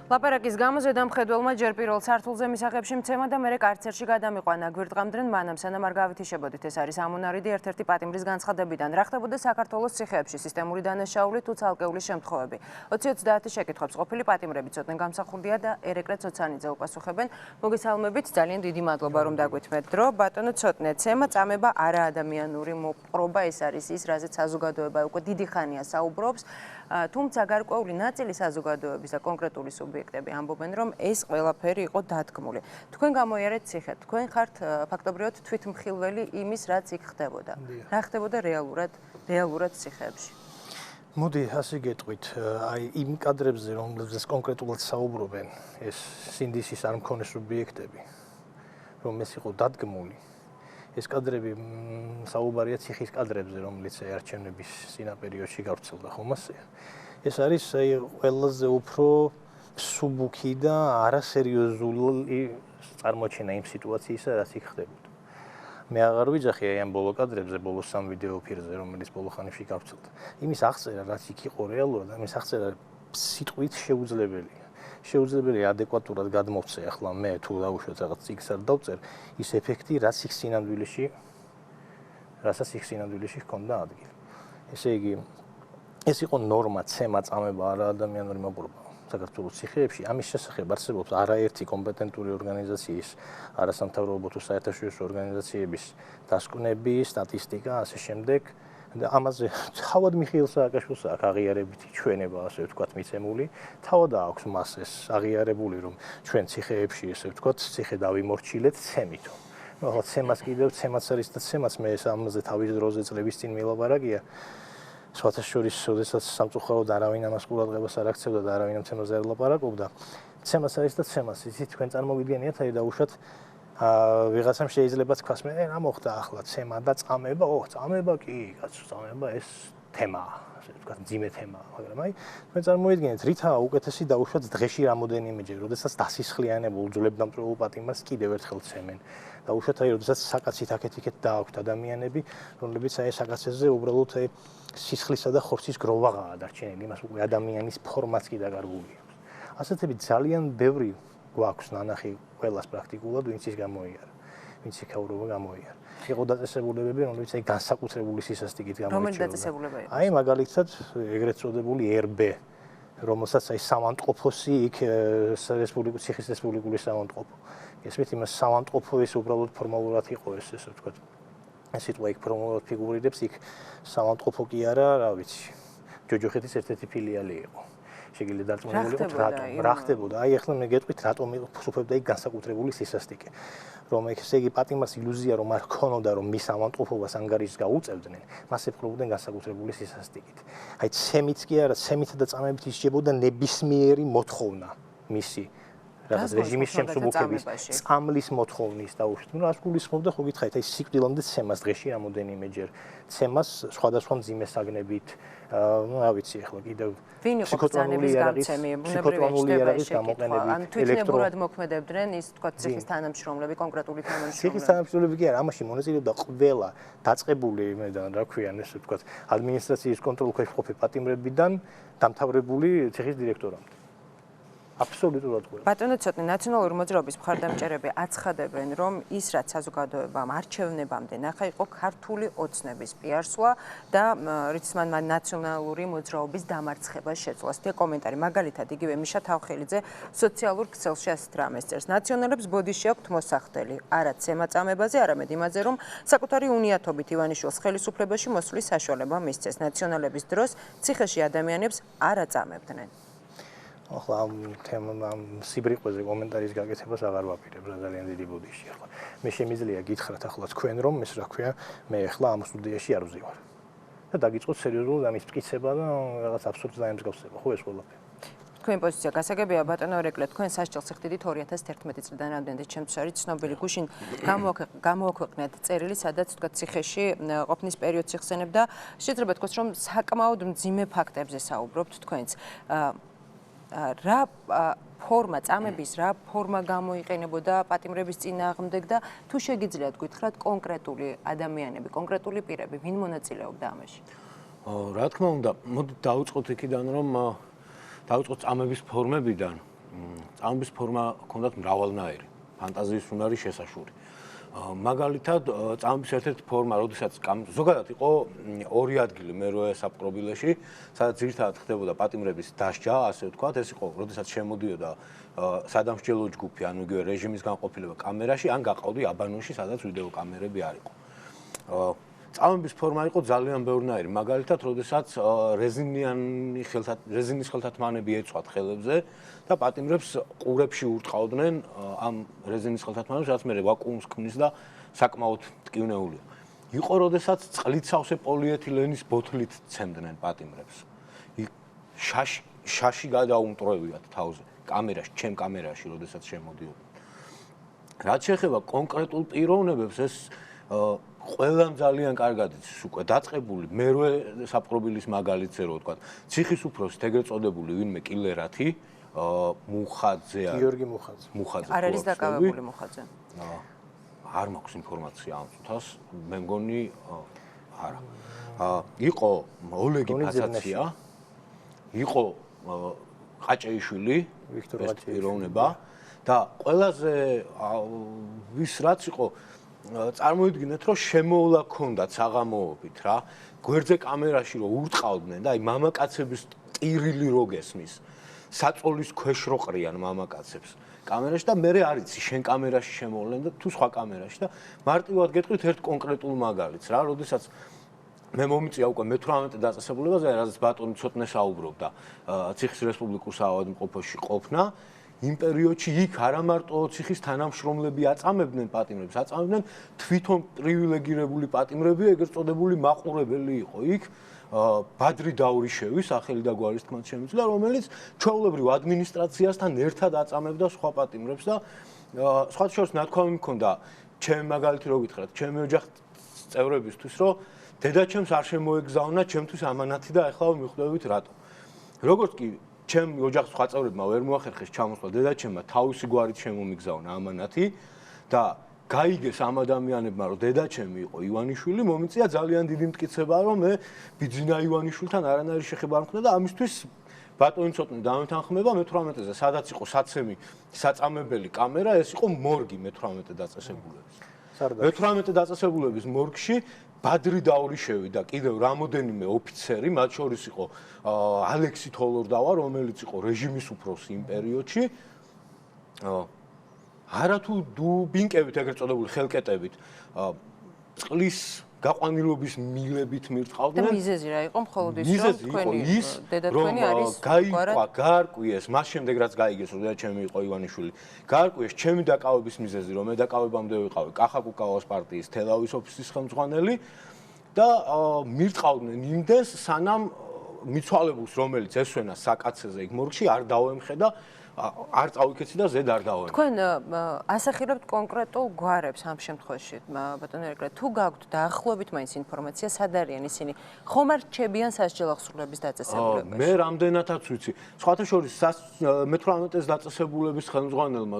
ლაპარაკის გამოზედა მხედველმა ჯერ პირველ სართულზე მისაღებში მცემა და მერე კარცერში გადამიყვანა. გვირდღამდნენ მანამ, სანამ არ გავითიშებოდით. ეს არის ამონარიდი ერთ-ერთი პატიმრის განცხადებიდან. რა ხდებოდა საქართველოს ციხეებში, სისტემური დანაშაული თუ ცალკეული შემთხვევები. 20-30 შეკითხვებს ყოფილი პატიმრები ცოტნე გამსახურდია და ერეკლე ცოცანიძე უპასუხებენ. მოგესალმებით, ძალიან დიდი მადლობა რომ დაგვითმეთ დრო. ბატონო ცოტნე, ცემა წამება არაადამიანური მოპყრობა, ეს არის ის, რაზეც საზოგადოება უკვე დიდი ხანია საუბრობს. თუმცა გარკვეული ნაწილი საზოგადოების და კონკრეტული სუბიექტები ამბობენ, რომ ეს ყველაფერი იყო დადგმული. თქვენ გამოიარეთ ციხე, თქვენ ხართ ფაქტობრივად თვითმხილველი იმის, რაც იქ ხდებოდა. რა ხდებოდა რეალურად ციხეებში? მოდი ასე გეტყვით, აი იმ კადრებზე, რომლებზეც კონკრეტულად საუბრობენ, ეს სინდისის არ მქონე სუბიექტები, რომ ეს იყო დადგმული. ეს კადრები საუბარია ციხის კადრებზე, რომელიც არჩევნების წინა პერიოდში გავრცელდა, ხომ ასეა? ეს არის ყველაზე უფრო სუბუქი და არასერიოზული წარმოჩენა იმ სიტუაციისა, რაც იქ ხდებოდა. მე აღარ ვიძახი აი ამ ბოლო კადრებზე, ბოლო სამ ვიდეო ფირზე, რომელიც ბოლო ხანებში გავრცელდა. იმის აღწერა, რაც იქ იყო რეალურად, ამის აღწერა სიტყვით შეუძლებელია. შეუძლებელია ადეკვატურად გადმოვცე ახლა მე თუ დავუშვათ რაღაც ციგს არ დავწერ ის ეფექტი, რასაც იქ სინამდვილეში ჰქონდა ადგილი. ესე იგი, ეს იყო ნორმა, ცემა, წამება, არაადამიანური მოპყრობა საქართველოს ციხეებში. ამის შესახებ არსებობს არაერთი კომპეტენტური ორგანიზაციის, არასამთავრობო თუ საერთაშორისო ორგანიზაციების დასკვნები, სტატისტიკა, ასე შემდეგ. და ამაზე თავად მიხეილ სააკაშვილს აქვს აღიარებითი ჩვენება, ასე ვთქვათ, მიცემული. თავად აქვს მას ეს აღიარებული, რომ ჩვენ ციხეებში, ესე ვთქვათ, ციხე დავიმორჩილეთ ცემითო. ნუ ახლა ცემას კიდევ ცემაც არის და ცემაც მე ეს ამაზე თავის დროზე წლების წინ მილაპარაკია. სხვათა შორის, შესაძლოა სამწუხაროდ არავინ ამას ყურადღებას არ აქცევდა და არავინ ამ თემაზე არ ლაპარაკობდა. ცემას არის და ცემას, იცით, თქვენ წარმოგიდგენიათ, აი დაუშვათ ვიღაცამ შეიძლება თქვას მე რა მოხდა ახლა ცემა და წამება, წამება კი, კაცო, წამება ეს თემაა, ასე ვთქვათ, ძიმე თემაა, მაგრამ აი თქვენ წარმოიდგინეთ, რითაა უკეთესი დაუშვათ დღეში რამოდენიმეჯერ, როდესაც დასისხლიანებულ ძვლებდამტვრეულ პატიმარს კიდევ ერთხელ ცემენ. დაუშვათ აი როდესაც საკაცით აქეთ-იქეთ დააქვთ ადამიანები, რომლებიც აი საკაცებზე უბრალოდ აი სისხლისა და ხორცის გროვაღაა დარჩენილი, იმას უკვე ადამიანის ფორმაც კი დაკარგული აქვს. ასეთები ძალიან ბევრი გვაქვს ნანახი ყველას პრაქტიკულად, ვინც ის გამოიარა, ვინც იქაურობა გამოიარა. იყო დაწესებულებები, რომლებიც აი განსაკუთრებული სისასტიკით გამოირჩეოდა. რომელი დაწესებულება იყო? აი მაგალითად ეგრეთ წოდებული RB, რომელსაც აი სამანტყოფოსი იქ ციხის რესპუბლიკური სამანტყოფო. ესმით იმას სამანტყოფო ეს უბრალოდ ფორმალურად იყო ეს, ესე ვთქვათ. ეს სიტყვა იქ ფორმალურად ფიგურირებს, იქ სამანტყოფო კი არა, რა ვიცი. ჯოჯოხეთის ერთ-ერთი ფილიალი იყო. შეგიძლიათ დარწმუნებული იყოთ რა ხდებოდა. აი ახლა მე გეტყვით რატომ სუფევდა იქ განსაკუთრებული სისასტიკე. რომ ესე იგი პატიმარს ილუზია რომ არ ქონოდა რომ მის ამანტყოფობას ანგარიშს გაუწევდნენ, მას ეპყრობოდნენ განსაკუთრებული სისასტიკით. აი ცემიც კი არა, ცემით და წამებით ისჯებოდა ნებისმიერი მოთხოვნა მისი რაღაც რეჟიმის შემსუბუქების, წამლის მოთხოვნის დაუშვათ. ნუ რას გულისხმობდა ხო გითხარით, აი სიკვდილამდე ცემას დღეში რამოდენიმეჯერ, ცემას სხვადასხვა მძიმე საგნებით, ნუ რა ვიცი ახლა კიდევ ფსიქოტრაუმული გამცემი, ბუნებრივი გამოყენებით, ან თვითნებურად მოქმედებდნენ ის თქვა ციხის თანამშრომლები, კონკრეტული თანამშრომლები. ციხის თანამშრომლები კი არა, ამაში მონაწილეობდა ყველა დაწყებული, რა ქვია, ესე ვთქვათ, ადმინისტრაციის კონტროლის ქვეშ მყოფი პატიმრებიდან დამთავრებული ციხის დირექტორამდე. აბსოლუტურად ყველა. ბატონო ცოტნე, ნაციონალური მოძრაობის მხარდამჭერები აცხადებენ, რომ ის რაც საზოგადოებამ არჩევნებამდე ნახა იყო ქართული ოცნების პიარსვა და რითმან ნაციონალური მოძრაობის დამარცხებას შეცვლა. ეს კომენტარი მაგალითად იგივე მიშა თავხელიძე სოციალურ ქსელში ასეთ რამეს წერს. ნაციონალებს ბოდიში აქვთ მოსახდელი, არა ცემა წამებაზე, არამედ იმაზე, რომ საკუთარი უნიათობით ივანიშვილს ხელისუფლებაში მოსვლის საშუალება მისცეს. ნაციონალების დროს ციხეში ადამიანებს არ აწამებდნენ. ახლა ამ სიბრიყვეზე კომენტარის გაკეთებას აღარ ვაპირებ, რა ძალიან დიდი ბოდიში ახლა. მე შემიძლია გითხრათ ახლა თქვენ რომ ეს რა ქვია, მე ახლა ამ სტუდიაში არ ვზივარ. და დაგიწყოთ სერიოზულად ამის მტკიცება და რაღაც აბსურდს დაემსგავსება, ხო ეს ყველაფერი. თქვენი პოზიცია გასაგებია, ბატონო ერეკლე, თქვენ სასჯელს ხდიდით 2011 წლიდან რამდენადაც ჩემთვის არის ცნობილი გუშინ გამოაქვეყნეთ წერილი, სადაც თქვა ციხეში ყოფნის პერიოდს იხსენებ და შეიძლება თქვას რომ საკმაოდ მძიმე ფაქტებზე საუბრობთ თქვენც. რა ფორმა წამების რა ფორმა გამოიყენებოდა პატიმრების წინააღმდეგ და თუ შეგიძლიათ გითხრათ კონკრეტული ადამიანები, კონკრეტული პირები, ვინ მონაწილეობდა ამაში? რა თქმა უნდა, მოდით დავიწყოთ იქიდან, რომ დავიწყოთ წამების ფორმებიდან. წამების ფორმა ჰქონდათ მრავალნაირი, ფანტაზიის უნარი შესაშური. მაგალითად, წამების ერთ-ერთი ფორმა, როდესაც ზოგადად იყო ორი ადგილი მერვე საპყრობილეში, სადაც ძირითადად ხდებოდა პატიმრების დასჯა, ასე ვთქვათ, ეს იყო, როდესაც შემოდიოდა სადამსჯელო ჯგუფი, ანუ იგივე რეჟიმის განყოფილება კამერაში, ან გაყავდი აბანოში, სადაც ვიდეო კამერები არ იყო. წამების ფორმა იყო ძალიან ბევრნაირი, მაგალითად, როდესაც რეზინის ხელთათმანები ეცვათ ხელებზე და პატიმრებს ყურებში ურტყავდნენ ამ რეზინის ხელთათმანებს, რაც მე ვაკუუმს ქმნის და საკმაოდ მტკივნეულია. იყო, როდესაც წყლით სავსე პოლიეთილენის ბოთლით ცემდნენ პატიმრებს. შაში გადაუმტრევიათ თავზე, კამერაში, ჩემ კამერაში, როდესაც შემოდიოდნენ. რაც შეეხება კონკრეტულ პიროვნებებს, ეს ყველამ ძალიან კარგად იცის უკვე დაწყებული მერვე საპყრობილის მაგალითზე რო ვთქვა. ციხის უფროსით ეგრეთ წოდებული ვინმე კილერათი, მუხაძე გიორგი მუხაძე. არ არის დაკავებული მუხაძე. არ მაქვს ინფორმაცია ამ წუთას, მე მგონი არა. იყო ოლეგი ფასაცია, იყო ყაჭეიშვილი, ვიქტორ ეს ყაჭეიშვილი პიროვნება და ყველაზე ვის რაც იყო წარმოიდგინეთ, რომ შემოვლა ქონდათ საღამოობით რა, გვერდზე კამერაში რო ურტყავდნენ და აი მამაკაცების ტირილი რო გესმის, საწოლის ქვეშ რო ყრიან მამაკაცებს კამერაში და მე არ იცი შენ კამერაში შემოვლენ და თუ სხვა კამერაში და მარტივად გეტყვით ერთ კონკრეტულ მაგალითს რა, როდესაც მე მომიწია უკვე მე-18 დაწესებულებაზე, რადგან ბატონი ცოტნე საუბრობდა ციხის რესპუბლიკურ საავადმყოფოში ყოფნა. იმ პერიოდში იქ არა მარტო ციხის თანამშრომლები აწამებდნენ პატიმრებს, აწამებდნენ თვითონ პრივილეგირებული პატიმრები, ეგრეთ წოდებული მაყურებელი იყო იქ ბადრი დაურიშევი, სახელი და გვარის თქმაც შემიძლია, რომელიც ჩვეულებრივ ადმინისტრაციასთან ერთად აწამებდა სხვა პატიმრებს და სხვათა შორის ნათქვამი მქონდა, ჩემ მაგალითი რო გითხრათ, ჩემი ოჯახის წევრებისთვის, რომ დედაჩემს არ შემოეგზავნა ჩემთვის ამანათი და ახლა მიხვდებით რატო. როგორც კი ჩემ ოჯახის სხვა წევრებმა ვერ მოახერხეს ჩამოსვლა დედაჩემმა თავისი გვარით შემომიგზავნა ამანათი და გაიგეს ამ ადამიანებმა რომ დედაჩემი იყო ივანიშვილი, მომიწია ძალიან დიდი მტკიცება რომ მე ბიძინა ივანიშვილთან არანაირი შეხება არ მქონდა და ამისთვის ბატონი ცოტნე დამეთანხმება მე-18-ზე, სადაც იყო საცემი საწამებელი კამერა, ეს იყო მორგი მე-18 დაწესებულების. მე-18 დაწესებულების მორგში ბადრი დაურიშევი და კიდევ რამოდენიმე ოფიცერი, მათ შორის იყო ალექსი თოლორდავა, რომელიც იყო რეჟიმის უფროსი იმ პერიოდში. არათუ დუბინკებით, ეგრეთ წოდებული ხელკეტებით, წყლის გაყვანილობის მილებით მირტყავდნენ. და მიზეზი რა იყო მხოლოდ ის, რომ თქვენი დედა თქვენი არის გაიყვა, გაარკვიეს, მას შემდეგ რაც გაიგეს, რომ დედაჩემი იყო ივანიშვილი, გაარკვიეს ჩემი დაკავების მიზეზი, რომ მე დაკავებამდე ვიყავი კახაკუკაოს პარტიის თელავის ოფისის ხელმძღვანელი და მირტყავდნენ იმდენს, სანამ მიცვალებულს, რომელიც ესვენა საკაცეზე იქ მორგში, არ დავემხედა, არ წავიქეცი და ზედ არ დავემხედა. თქვენ ასახილებთ კონკრეტულ გვარებს ამ შემთხვევაში, ბატონო ერგრა, თუ გაქვთ დაახლოებით მაინც ინფორმაცია, სად არიან ისინი? ხომ არ რჩებიან სასჯელ აღსრულების დაწესებულებაში? მე რამდენადაც ვიცი. სხვათა შორის მე-18-ის დაწესებულების ხელმძღვანელმა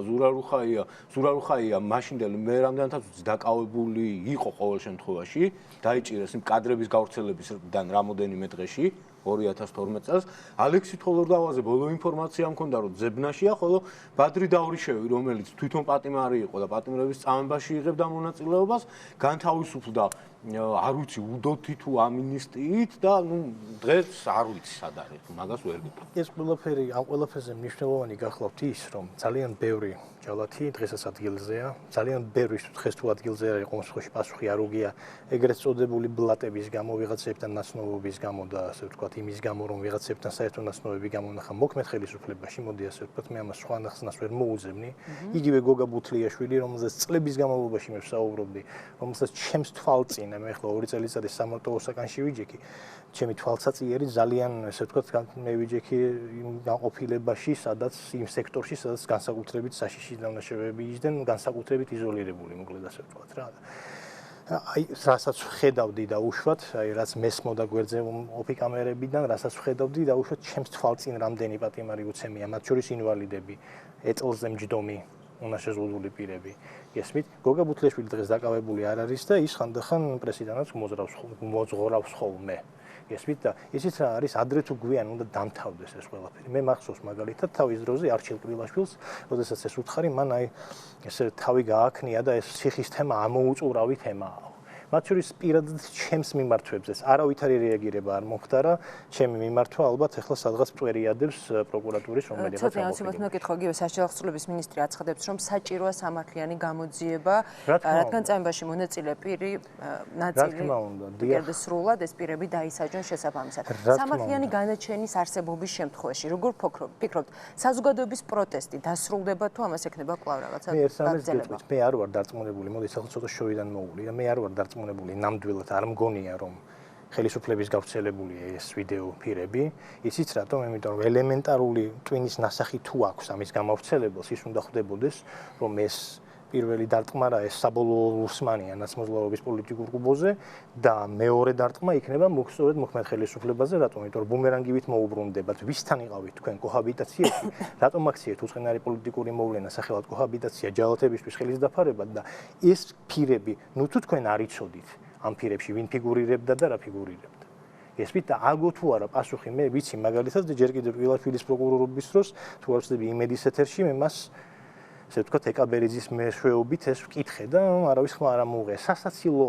ზურარუხაია მაშინდელი მე რამდენადაც ვიცი დაკავებული იყო ყოველ შემთხვევაში, დაიჭირეს იმ კადრების გავრცელებისგან რამოდენიმე დღეში. 2012 წელს ალექსი თოლორდავაზე ბოლო ინფორმაცია მქონდა რომ ძებნაშია, ხოლო ბადრი დაურიშევი, რომელიც თვითონ პატიმარი იყო და პატიმრების წამებაში იღებდა მონაწილეობას, განთავისუფლდა არ ვიცი უდოთი თუ ამინისტიით და ნუ დღეს არ ვიცი სად არის, მაგას ვერ გიტყვი. ეს ყველაფერი ამ ყველაფერზე მნიშვნელოვანი გახლავთ ის, რომ ძალიან ბევრი ჯალათი დღესაც ადგილზეა, ძალიან ბევრი დღეს თუ ადგილზე არ იყო მსხვერპლი პასუხი არ უგია ეგრეთ წოდებული ბლატების გამო, ვიღაცებთან ნაცნობობის გამო და ასე ვთქვათ, იმის გამო რომ ვიღაცებთან საერთო ნაცნობები გამონახა მოქმედ ხელისუფლებაში, მოდი ასე ვთქვათ, მე ამას სხვა ნახსნას ვერ მოუძებნი. იგივე გოგა ბუთლიაშვილი, რომელზეც წლების განმავლობაში მე ვსაუბრობდი, რომელსაც ჩემს თვალწინ მე ახლა 2 წელიწადის სამარტო ოსაკანში ვიჯექი. ჩემი თვალსაწიერი ძალიან ესე ვთქვათ მე ვიჯექი იმ განყოფილებაში, სადაც იმ სექტორში, სადაც განსაკუთრებით საშიში დანაშაულებები იჯდნენ, განსაკუთრებით იზოლირებული, მოკლედ ასე ვთქვათ რა. აი, რასაც ხედავდი და უშუალოდ, აი, რაც მესმოდა გვერდზე ოფი კამერებიდან, რასაც ხედავდი და უშუალოდ ჩემს თვალწინ რამდენი პატიმარი უცემია, მათ შორის ინვალიდები, ეწელზე მჯდომი, უნაშეზღუდული პირები. გესმით? გოგა ბუთლიაშვილი დღეს დაკავებული არ არის და ის ხანდახან პრესიდენტს მოძღვრავს ხოლმე. გესმით და ისიც რა არის ადრე თუ გვიან უნდა დამთავრდეს ეს ყველაფერი. მე მახსოვს მაგალითად თავის დროზე არჩილ კრილაშვილს, როდესაც ეს უთხარი, მან აი ესე თავი გააქნია და ეს ციხის თემა ამოუწურავი თემაა. მათ შორის პირადად ჩემს მიმართვებზეც არავითარი რეაგირება არ მომხდარა, ჩემი მიმართვა ალბათ ახლა სადღაც წვერიადებს პროკურატურის რომელიღაც ცოტა ამას მეკითხო, იგივე სასჯელო აღსრულების მინისტრი აცხადებს, რომ საჭიროა სამართლიანი გამოძიება, რადგან წამებაში მონაწილე პირი ნაწილი კიდევ სრულად ეს პირები დაისაჯონ შესაბამისად. სამართლიანი განაჩენის არსებობის შემთხვევაში, როგორ ფიქრობთ, საზოგადოების პროტესტი დასრულდება თუ ამას ექნება კვლავ რაღაცა გაგრძელება? მე არ ვარ დარწმუნებული, მოდი ახლა ცოტა შოიდან მოვული და მე არ ვარ დარწმუნებული ნამდვილად არ მგონია რომ ხელისუფლების გავრცელებულია ეს ვიდეო ფირები. იცით რატომ? იმიტომ რომ ელემენტარული ტვინის ნასახი თუ აქვს ამის გამავრცელებელს, ის უნდა ხვდებოდეს, რომ ეს პირველი დარტყმარა ეს საბოლოო უსმანია ნაცმოძღვრების პოლიტიკურ კუბოზე და მეორე დარტყმა იქნება მოხსოვეთ მოქმედ ხელისუფლებაზე, რატომ? იმიტომ რომ ბუმერანგივით მოუბრუნდებათ. ვისთან იყავით თქვენ კოჰაბიტაციაში? რატომ აქციეთ უწყენარი პოლიტიკური მოვლენა სახელად კოჰაბიტაცია ჯალათებისთვის ხელის დაფარებად და ეს ფირები, ნუ თუ თქვენ არ იცოდით ამ ფირებში ვინ ფიგურირებდა და რა ფიგურირებდა. ესვით და აგო თუ არა პასუხი მე ვიცი მაგალითად ჯერ კიდევ ვილაშვილის პროკურორობის დროს თუ არ ვცდები იმედის ეთერში მე მას ესე ვთქვათ ეკაბერიძის მეშვეობით ეს ვკითხე და არავის ხმა არ ამოუღია სასაცილო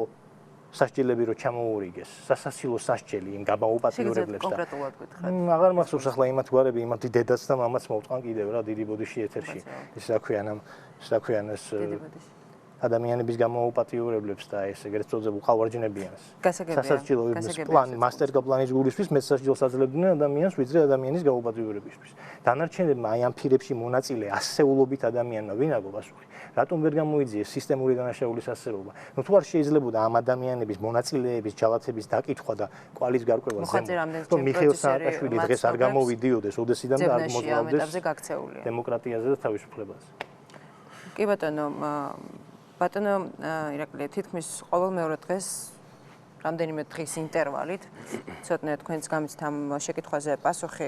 სასჯელები რო ჩამოურიგეს სასაცილო სასჯელი იმ გამაუპატიურებლებს და კონკრეტულად გითხრათ აღარ მახსოვს ახლა იმათ გვარები იმათ დედაც და მამაც მოვწყან კიდევ რა დიდი ბოდიში ეთერში ის რა ქვიან ეს ადამიანების გამაუპატიურებლებს და ეს ეგრეთ წოდებულ ყავარჯნებიანს. სასაცილო პლანი, მასტერპლანის გულისთვის მე სასჯელს აძლევდნენ ადამიანს, ვიდრე ადამიანის გამაუპატიურებისთვის. დანარჩენებმა აი ამ ფირებში მონაწილე ასეულობით ადამიანმა ვინ აგო პასუხი? რატომ ვერ გამოიძიეს სისტემური დანაშაულის არსებობა? ნუ თუ არ შეიძლებოდა ამ ადამიანების მონაწილეების ჯალათების დაკითხვა და კვალის გარკვევა ზემოთ. რომ მიხეილ სააკაშვილი დღეს არ გამოვიდიოდეს ოდესიდან და არ მოძრაობდეს დემოკრატიაზე და თავისუფლებაზე. კი ბატონო ირაკლი თითქმის ყოველ მეორე დღეს რამდენიმე დღის ინტერვალით ცოტნე თქვენს გამიცთ ამ შეკითხვაზე პასუხი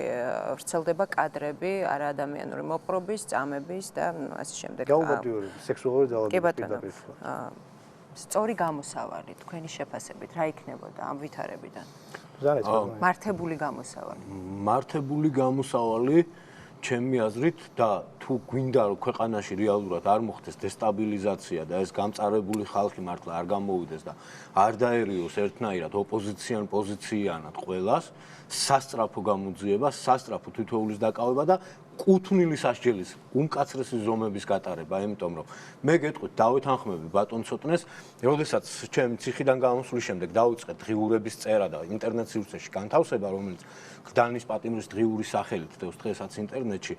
ვრცელდება კადრები არაადამიანური მოპყრობის, წამების და ასე შემდეგ. გაუპატიურების, სექსუალური ძალადობის სწორი გამოსავალი თქვენი შეფასებით რა იქნებოდა ამ ვითარებიდან? მართებული გამოსავალი. მართებული გამოსავალი ჩემი აზრით და თუ გვინდა რომ ქვეყანაში რეალურად არ მოხდეს დესტაბილიზაცია და ეს გამწარებული ხალხი მართლა არ გამოვიდეს და არ დაერიოს ერთნაირად ოპოზიციან პოზიციიანად ყველას სასწრაფო გამოძიება, სასწრაფო თითოეულის დაკავება და კუთვნილი სასჯელის უმკაცრესი ზომების გატარება, იმიტომ რომ მე გეტყვით დავით ანხმები ბატონ ცოტნეს, როდესაც ჩემ ციხიდან გამოსვლის შემდეგ დავიწყეთ დღიურების წერა და ინტერნეტ სივრცეში განთავსება, რომელიც გდანის პატიმრის დღიური სახელით დევს დღესაც ინტერნეტში,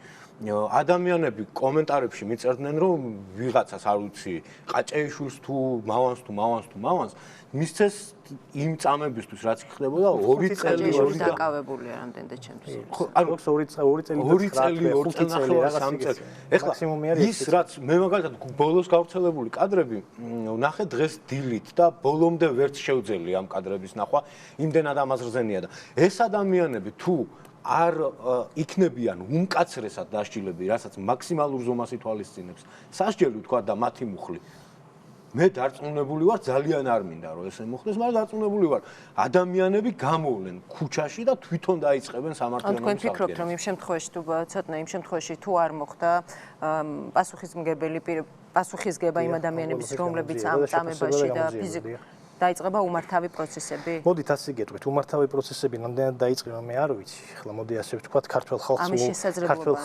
ადამიანები კომენტარებში მიწერდნენ, რომ ვიღაცას არ ვიცი, ყაჭეიშვილს თუ მავანს მისცეს იმ წამებისთვის რაც ხდებოდა 2 წელი დაკავებულია რამდენად ჩემთვის. ანუ 2 წელი 5 წელი ეხლა ის რაც მე მაგალითად ბოლოს გავრცელებული კადრები ნახე დღეს დილით და ბოლომდე ვერც შევძელი ამ კადრების ნახვა იმდენად ამაზრზენია და ეს ადამიანები თუ არ იქნებიან უმკაცრესად დასჯილები, რასაც მაქსიმალურ ზომას ითვალისწინებს სასჯელი თქვა და მათი მუხლი მე დარწმუნებული ვარ ძალიან არ მინდა რომ ესე მოხდეს, მაგრამ დარწმუნებული ვარ ადამიანები გამოვლენ ქუჩაში და თვითონ დაიწყებენ სამართლიანობის აღდგენას. თქვენ ფიქრობთ რომ იმ შემთხვევაში თუ ცოტნე იმ შემთხვევაში თუ არ მოხდა პასუხისგება იმ ადამიანების რომლებიც ამ წამებაში და ფიზიკურად დაიწყება უმართავი პროცესები? მოდით ასე გეტყვით, უმართავი პროცესები რამდენად დაიწყება მე არ ვიცი. ახლა მოდი ასე ვთქვათ, ქართველ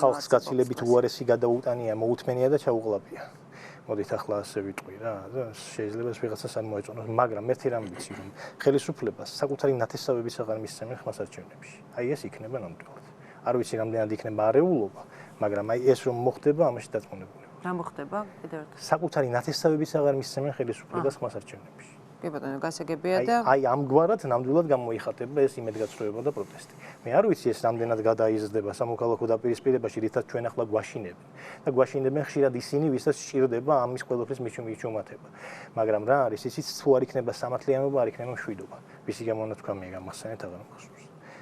ხალხს გაცილებით უარესი გადაუტანია, მოუთმენია და ჩაუღლაპია. მოდით ახლა ასე ვიტყვი რა, შეიძლება ეს ვიღაცას არ მოეწონოს, მაგრამ ერთი რამ ვიცი, რომ ხელისუფლებას საკუთარი ნათესავების აღარ მისცემენ ხმას არჩევნებში. აი ეს იქნება ნამდვილად. არ ვიცი რამდენად იქნება არეულობა, მაგრამ აი ეს რომ მოხდება, ამაში დაწმუნებული ვარ. რა მოხდება? კიდევ ერთხელ. საკუთარი ნათესავების აღარ მისცემენ ხელისუფლებას ხმას არჩევნებში. კი ბატონო, გასაგებია და აი ამგვარად ნამდვილად გამოიხატება ეს იმედგაცრუება და პროტესტი. მე არ ვიცი ეს რამდენად გადაიზრდება სამოქალაქო დაპირისპირებაში, რითაც ჩვენ ახლა გვაშინებენ. და გვაშინებენ ხშირად ისინი, ვისაც სჭირდება ამის ყველაფრის მიჩუმათება. მაგრამ რა არის, ისიც თუ არ იქნება სამართლიანობა, არ იქნება მშვიდობა. ვისი გამონათქვამია გამახსენეთ აღარ მახსოვს.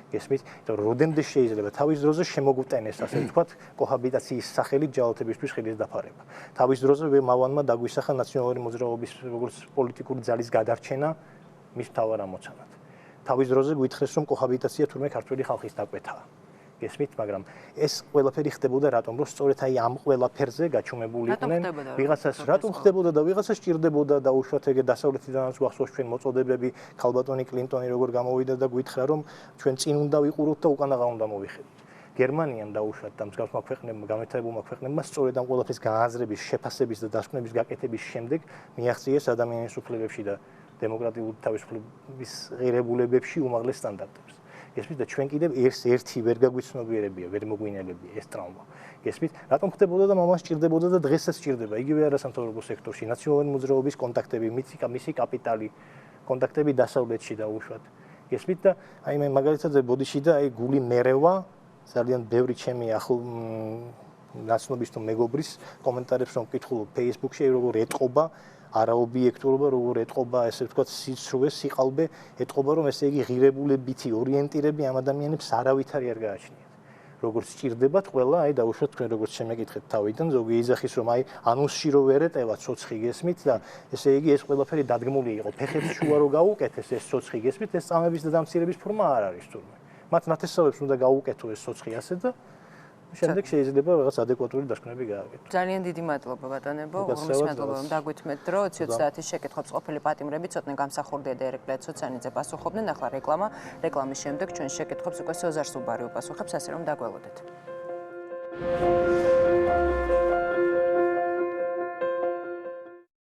გესმით? იმიტომ რომ როდემდე შეიძლება თავის დროზე შემოგვტენეს, ასე ვთქვათ, კოჰაბიტაციის სახელით ჯალათებისთვის ხელის დაფარება. თავის დროზე მავანმა დაგვისახა ნაციონალური მოძრაობის როგორც პოლიტიკური ძალის გადარჩენა მის მთავარ ამოცანად. თავის დროზე გვითხრეს რომ კოჰაბიტაცია თურმე ქართული ხალხის დაკვეთაა. გესმით, მაგრამ ეს ყველაფერი ხდებოდა რატომ? რომ სწორედ აი ამ ყველაფერზე გაჩუმებული იყვნენ ვიღაცას რატომ ხდებოდა და ვიღაცას ჭირდებოდა დაუშვათ ეგ დასავლეთიდანაც გვახსოვს ჩვენ მოწოდებები ქალბატონი კლინტონი როგორ გამოვიდა და გითხრა რომ ჩვენ წინ უნდა ვიყუროთ და უკანაღა უნდა მოვიხედოთ. გერმანიამ დაუშვათ და მსგავსმა ქვეყნებმა გამეთავებულმა ქვეყნებმა სწორედ ამ ყველაფრის გააზრების, შეფასების და დასკვნების გაკეთების შემდეგ მიაღწიეს ადამიანის უფლებებში და დემოკრატიული თავისუფლების ღირებულებებში უმაღლეს სტანდარტებს. გესმით და ჩვენ კიდევ ერთი ვერ გაგვიცნობიერებია, ვერ მოგვინელებია ეს ტრავმა. გესმით, რატომ ხდებოდა და მამას ჭირდებოდა და დღესაც ჭირდება იგივე არასამთავრობო სექტორში, ნაციონალური მოძრაობის კონტაქტები, მისი კაპიტალი, კონტაქტები დასავლეთში დაუშვათ. გესმით და აი მე მაგალითად ბოდიში და აი გული მერევა ძალიან ბევრი ჩემი ნაცნობის თუ მეგობრის კომენტარებს რომ ვკითხულობ Facebook-ში როგორ ეტყობა არაობიექტურობა, როგორ ეტყობა ესე ვთქვათ სიცრუე, სიყალბე, ეტყობა რომ ესე იგი ღირებულებითი ორიენტირები ამ ადამიანებს არავითარი არ გააჩნიათ. როგორც ჭირდებათ ყველა, აი დაუშვათ თქვენ როგორც შემეკითხეთ თავიდან, ზოგი იძახის რომ აი ანუსში რო ვერ ეტევა ცოცხი გესმით და ესე იგი ეს ყველაფერი დადგმული იყო ფეხებს შუა რო გაუკეთეს ეს ცოცხი გესმით, ეს წამების და დამცირების ფორმა არ არის თურმე. მათ ნათესავებს უნდა გაუკეთო ეს ცოცხი ასე და შემდეგ შეიძლება რაღაც ადეკვატური დასკვნები გააკეთო. ძალიან დიდი მადლობა ბატონებო, ღვთის მადლობა რომ დაგვითმეთ დრო 20:30-ის შეკითხვებს ყოფილი პატიმრები ცოტნე გამსახურდია და ერეკლე ცოცანიძე პასუხობდნენ. ახლა რეკლამა, რეკლამის შემდეგ ჩვენ შეკითხვებს უკვე სოზარ სუბარი უპასუხებს, ასე რომ დაგველოდეთ.